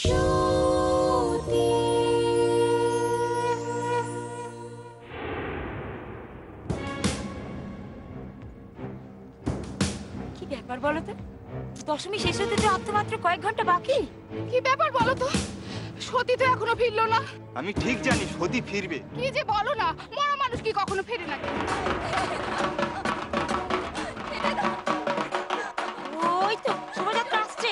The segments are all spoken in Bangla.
কি ব্যাপার বলো তো? দশমী শেষ হতে তো আর তো মাত্র কয়েক ঘন্টা বাকি। কি ব্যাপার বলো তো? সতী তো এখনো ফিরলো না। আমি ঠিক জানি সতী ফিরবে। কি যে বলো না, মরা মানুষ কি কখনো ফেরে নাকি? ওই তো শোভাযাত্রা আসছে।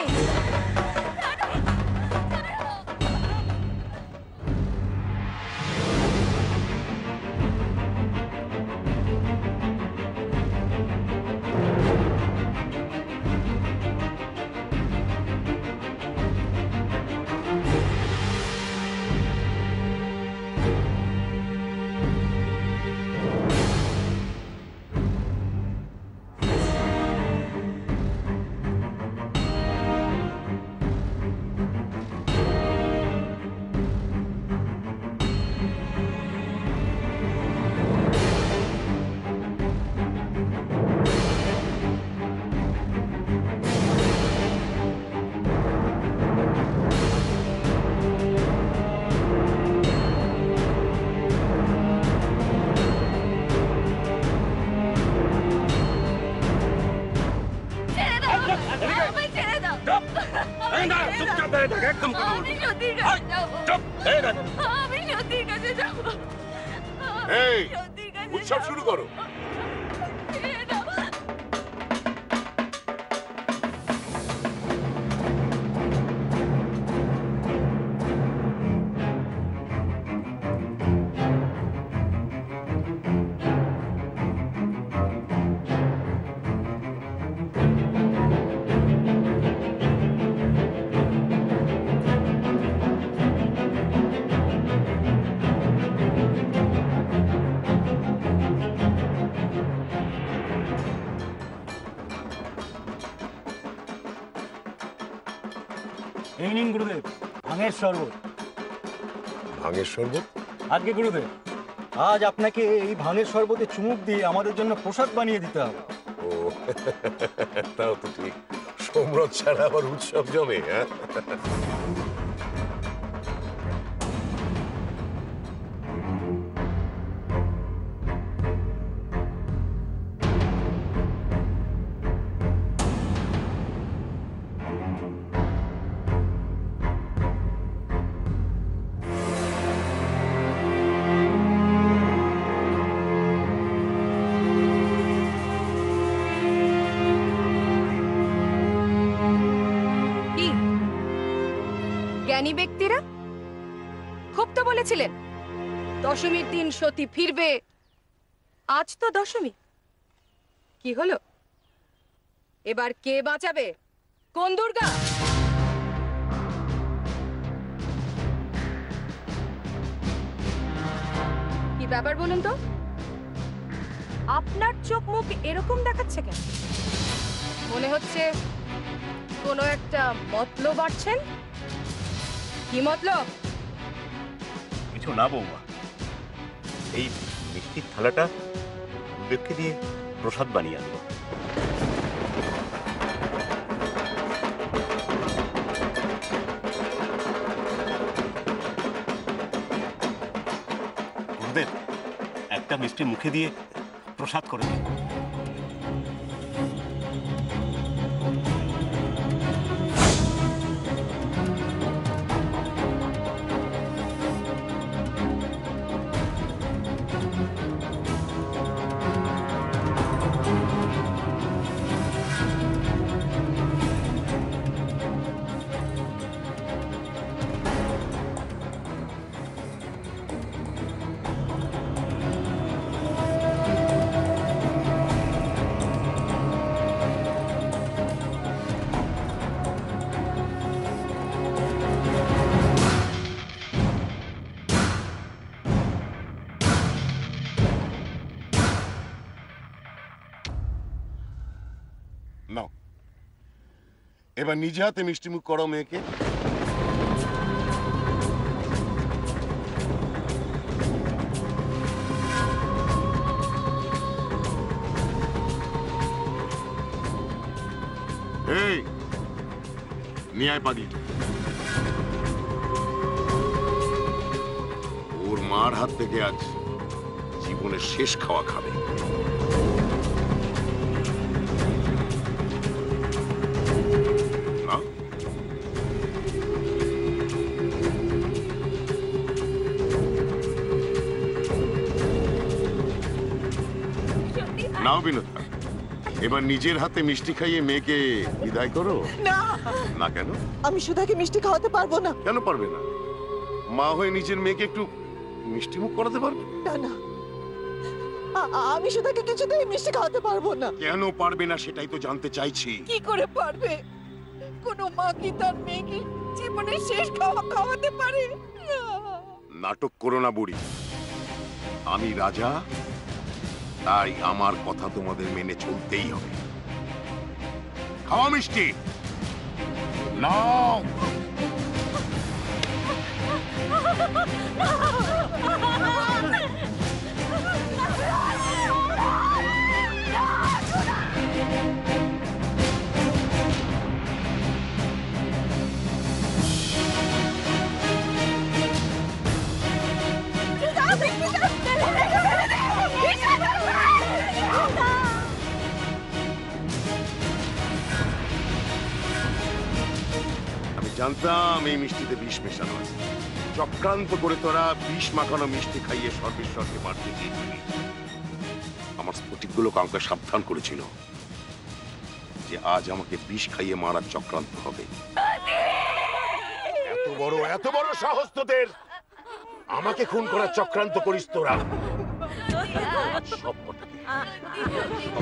উৎসব শুরু করো। এই নিন গুরুদেব, ভাঙের শরবত। ভাঙের শরবত? আজকে গুরুদেব, আজ আপনাকে এই ভাঙের শরবতে চুমুক দিয়ে আমাদের জন্য প্রসাদ বানিয়ে দিতে হবে। ও তাও তো ঠিক, সম্রাট ছাড়া আবার উৎসব জমে। হ্যাঁ, জ্ঞানী ব্যক্তিরা খুব তো বলেছিলেন দশমীর দিন সতী ফিরবে। আজ তো দশমী, কি হলো? এবার কে বাঁচাবে? কোন দুর্গা? কি ব্যাপার বলুন তো? আপনার চোখ মুখ এরকম দেখাচ্ছে কেন? মনে হচ্ছে কোনো একটা মতলব বাড়ছেন। কি মতলব? কিছু না বৌমা, এই মিষ্টির থালাটা গুরুদেবকে দিয়ে প্রসাদ বানিয়ে আনবো। গুরুদেব, একটা মিষ্টি মুখে দিয়ে প্রসাদ করে দিন। নাও, এবার নিজে হাতে মিষ্টি মুখ করো মেয়েকে। এই নিয়ে আয় পাগলিটা। মার হাত থেকে আজ জীবনের শেষ খাওয়া খাবে। না? নাও বিনোদা, এবার নিজের হাতে মিষ্টি খাইয়ে মেয়েকে বিদায় করো। না, না কেন? আমি সুধাকে মিষ্টি খাওয়াতে পারবো না। কেন পারবে না? মা হয়ে নিজের মেয়েকে একটু মিষ্টি মুখ করাতে পারবে না না, আমি সুধাকে কিছুতেই মিষ্টি খাওয়াতে পারবো না। কেন পারবে না সেটাই তো জানতে চাইছি। কি করে পারবে? কোনো মা কি তার মেয়েকে জীবনের শেষ খাওয়া খাওয়াতে পারে? না। নাটক করো না বুড়ি, আমি রাজা, তাই আমার কথা তোমাদের মেনে চলতেই হবে। খাওয়া মিষ্টি নাও। জানতাম এই মিষ্টিতে বিষ মেশানো আছে। চক্রান্ত করে তোরা বিষ মাখানো মিষ্টি খাইয়ে সর্বেশ্বরকে মারতে চেয়েছিলি। আমার স্ফটিকগুলো কাউকে সাবধান করেছিল যে আজ আমাকে বিষ খাইয়ে মারার চক্রান্ত হবে। এত বড় সাহস তোদের! আমাকে খুন করার চক্রান্ত করিস তোরা।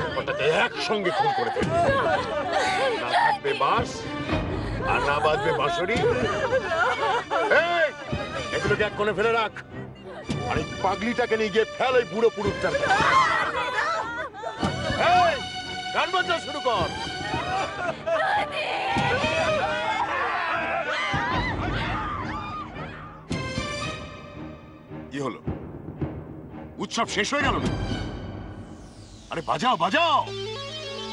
সবকটাকে একসঙ্গে খুন করে ফেলবি। না থাকবে বাঁশ আর না বাজবে বাঁশরি। এগুলোকে এক কোণে ফেলে রাখ, আর এই পাগলিটাকে নিয়ে গিয়ে ফেল ওই বুড়ো পুরুষটার কাছে। গান বাজনা শুরু কর। কি হলো? উৎসব শেষ হয়ে গেল না? আরে বাজাও বাজাও,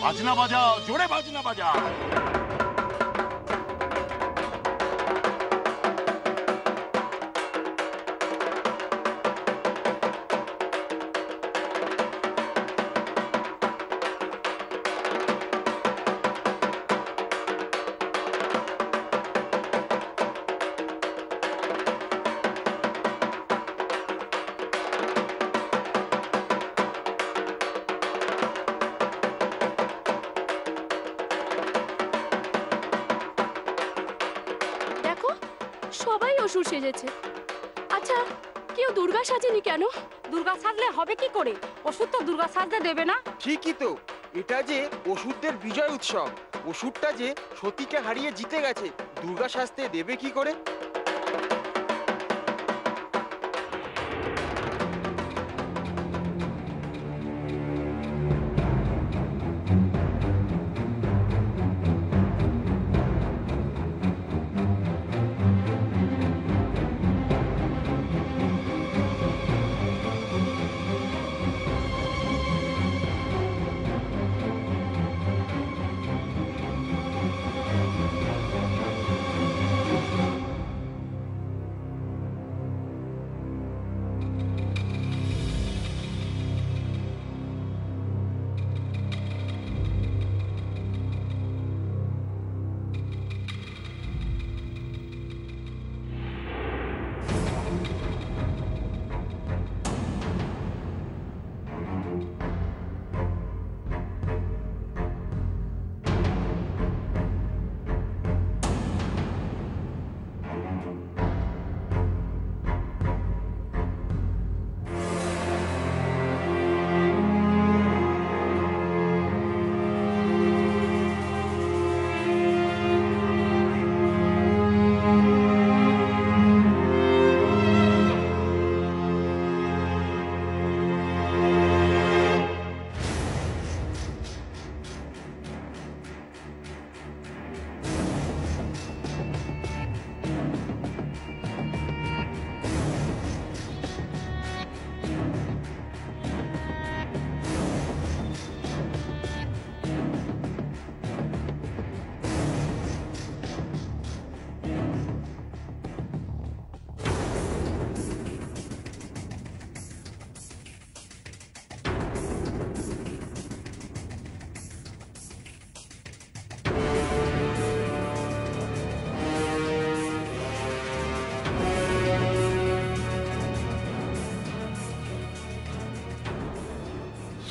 বাজনা বাজাও, জোরে বাজনা বাজাও। সবাই অসুর সেজেছে। আচ্ছা, কেউ দুর্গা সাজেনি কেন? দুর্গা সাজলে হবে কি করে? ওষুধ তো দুর্গা সাজতে দেবে না। ঠিকই তো, এটা যে অসুরদের বিজয় উৎসব। অসুরটা যে সতীকে হারিয়ে জিতে গেছে, দুর্গা সাজতে দেবে কি করে?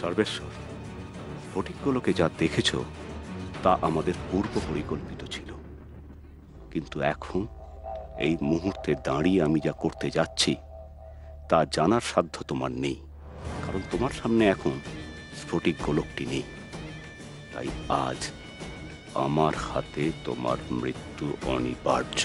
সর্বেশ্বর, ফটিকগুলোকে যা দেখেছ তা আমাদের পূর্ব পরিকল্পিত ছিল, কিন্তু এখন এই মুহূর্তে দাঁড়িয়ে আমি যা করতে যাচ্ছি তা জানার সাধ্য তোমার নেই, কারণ তোমার সামনে এখন স্ফটিক গোলকটি নেই। তাই আজ আমার হাতে তোমার মৃত্যু অনিবার্য।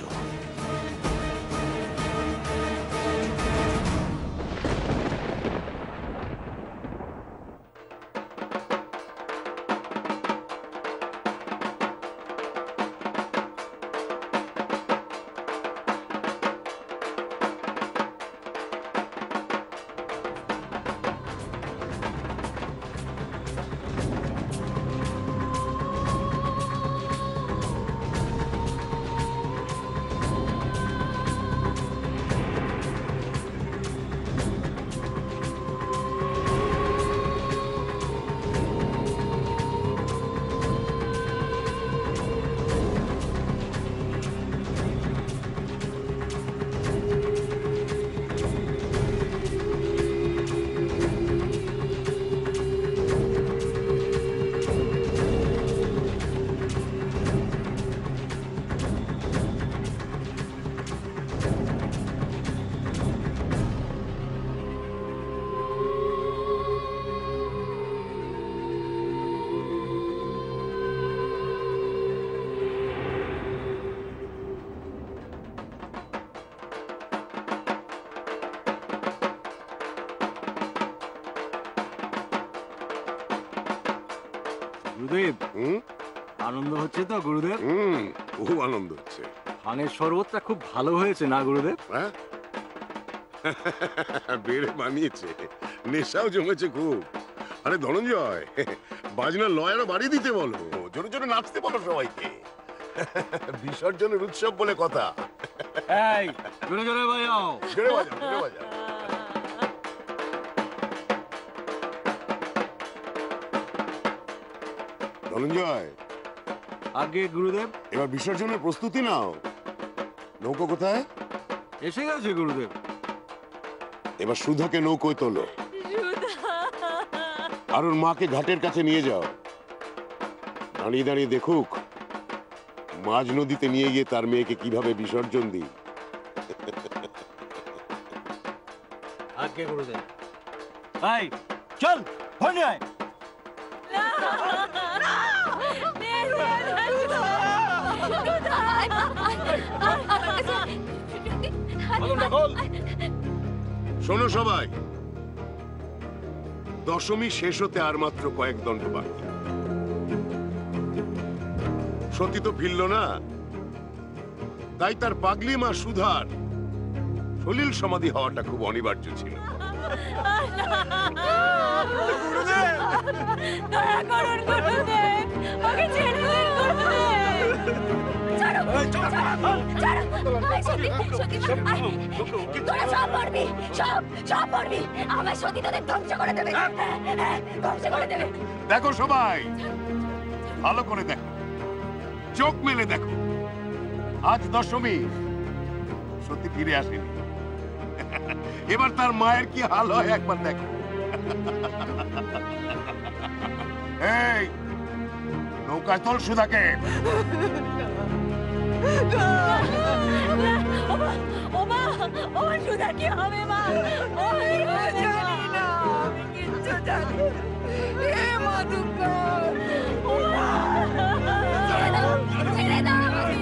গুরুদেব, আনন্দ হচ্ছে তো গুরুদেব? খুব আনন্দ হচ্ছে। ভাঙের শরবতটা খুব ভালো হয়েছে না গুরুদেব? হ্যাঁ, বেড়ে বানিয়েছে, নেশাও জমেছে খুব। আরে ধনঞ্জয়, বাজনা লয় আরো বাড়ি দিতে বলো, জোরে জোরে নাচতে বলো সবাইকে। বিসর্জনের উৎসব বলে কথা। এই জোরে জোরে বাজাও, জোরে বাজাও, জোরে বাজাও। ধনঞ্জয়, আগে গুরুদেব। এবার বিসর্জনের প্রস্তুতি নাও। নৌকো কোথায়? এসে গেছে গুরুদেব। এবার সুধাকে নৌকোয় তোলো, আর ওর মাকে ঘাটের কাছে নিয়ে যাও। দাঁড়িয়ে দাঁড়িয়ে দেখুক মাঝ নদীতে নিয়ে গিয়ে তার মেয়েকে কিভাবে বিসর্জন দিই। আগে গুরুদেব। এই চল, ফোন আয়। শোনো সবাই, দশমী শেষ হতে আর মাত্র কয়েক দণ্ড বাকি। সতী তো ফিরল না, তাই তার পাগলি মা সুধার সলিল সমাধি হওয়াটা খুব অনিবার্য ছিল। দেখো সবাই, ভালো করে দেখো, চোখ মেলে দেখো, আজ দশমী, সত্যি ফিরে আসেনি। এবার তার মায়ের কি হাল হয় একবার দেখো। এই নৌকায় তোল সুধাকে। কি হবে মা? জানি না, আমি কিচ্ছু জানি না। এ মাধুকর, ছেড়ে দাও, ছেড়ে দাও আমাকে।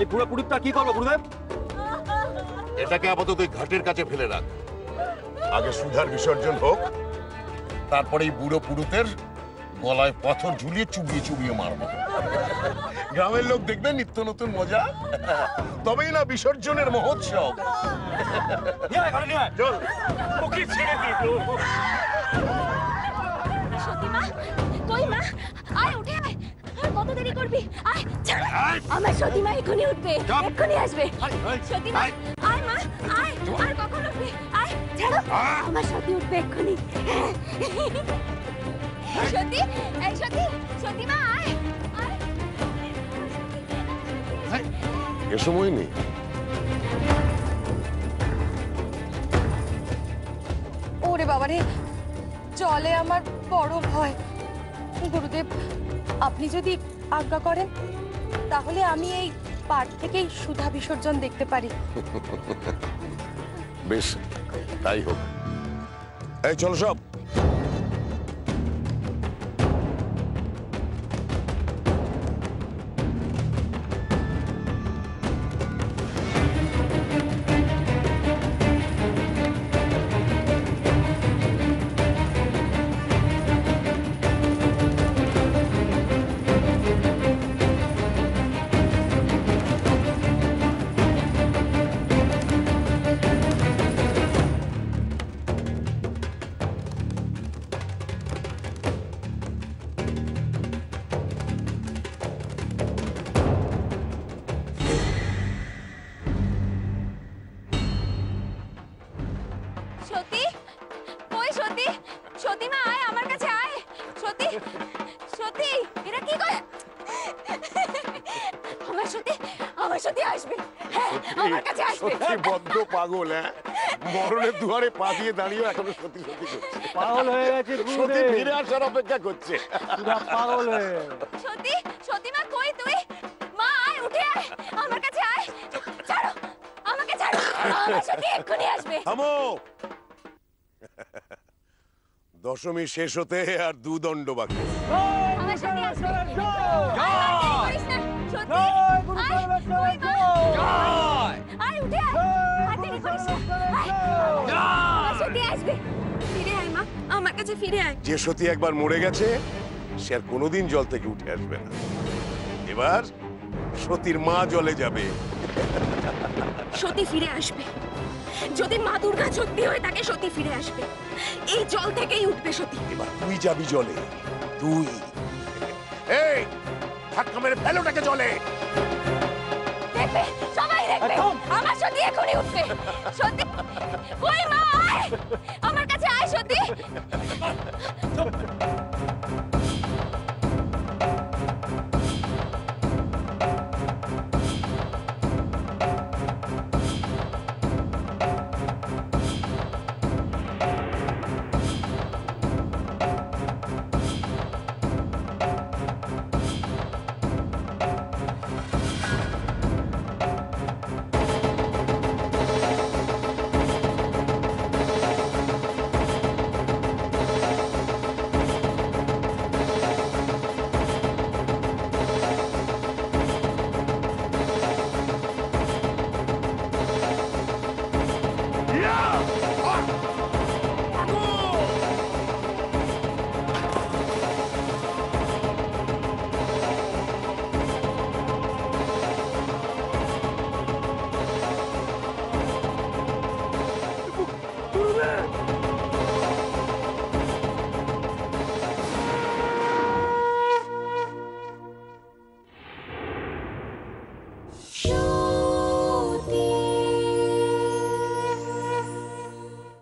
এই পুরো পুরুতটা কি করবো গুরুদেব? এটাকে আপাতত ওই ঘাটের কাছে ফেলে রাখ। আগে সুধার বিসর্জন হোক, তারপরে এই বুড়ো পুরুতের গলায় পাথর ঝুলিয়ে চুবিয়ে চুবিয়ে মারবো। গ্রামের লোক দেখবে নিত্য নতুন মজা, তবেই না বিসর্জনের মহোৎসব। চল। ওকে ছেড়ে দিল। সত্যি মা, কই মা? আয় উঠে আয়। আর কত দেরি করবি? আয় ছাড়। আমার সত্যি মা এক্ষুনি উঠবে, এক্ষুনি আসবে। সত্যি মা, আয় মা, আয়। আর কখন উঠবি? আয় ছাড়ো। আমার সত্যি উঠবে এক্ষুনি। সত্যি, এই সত্যি, সত্যি মা আয়, আয়। এ সময় নেই। ওরে বাবারে, জলে আমার বড় ভয়। গুরুদেব, আপনি যদি আজ্ঞা করেন তাহলে আমি এই পাড় থেকেই সুধা বিসর্জন দেখতে পারি। বেশ, তাই হোক। এই চলো সব। সত্যি, কই সত্যি? সত্যি মা আয়, আমার কাছে আয়। সত্যি, সত্যি, এরা কি করে? আমার সত্যি আসবে। হ্যাঁ, আমার কাছে আসবে। সত্যি বদ্ধ পাগল, হ্যাঁ? মরণের দুয়ারে পা দিয়ে দাঁড়িয়ে এখনো সত্যি সত্যি করছে। পাগল হয়ে গেছে সত্যি গুরুদেব, ফিরে আসার অপেক্ষা করছে। পুরা পাগল হয়ে গেছে। সত্যি, সত্যি মা কই তুই? মা আয়, উঠে আয়, আমার কাছে আয়। ছাড়ো, আমাকে ছাড়ো। আমার সত্যি এক্ষুনি আসবে। থামো। দশমী শেষ হতে আর 2 দণ্ড বাকি। আমার সত্যি আসবে। করিস না, সত্যি। জয় গুরু আয়, পরমেশ্বরের কই মা? জয়। আয়, উঠে আয়। আর দেরি করিস না। আয়, আমার সত্যি আসবে। ফিরে আয় মা, আমার কাছে ফিরে আয়। যে সতী একবার মরে গেছে সে আর কোনোদিন জল থেকে উঠে আসবে না। এবার সতীর মা জলে যাবে। সতী ফিরে আসবে। যদি মা দুর্গা সত্যি হয়ে থাকে, সতী ফিরে আসবে। এই জল থেকেই উঠবে সতী। এবার তুই যাবি জলে, তুই। এই ধাক্কা মেরে ফেলোটাকে জলে। দেখবে, সবাই দেখবে, আমার সতী এখনই উঠবে। সত্যি, ওই মা আয়, আমার কাছে আয় সতী।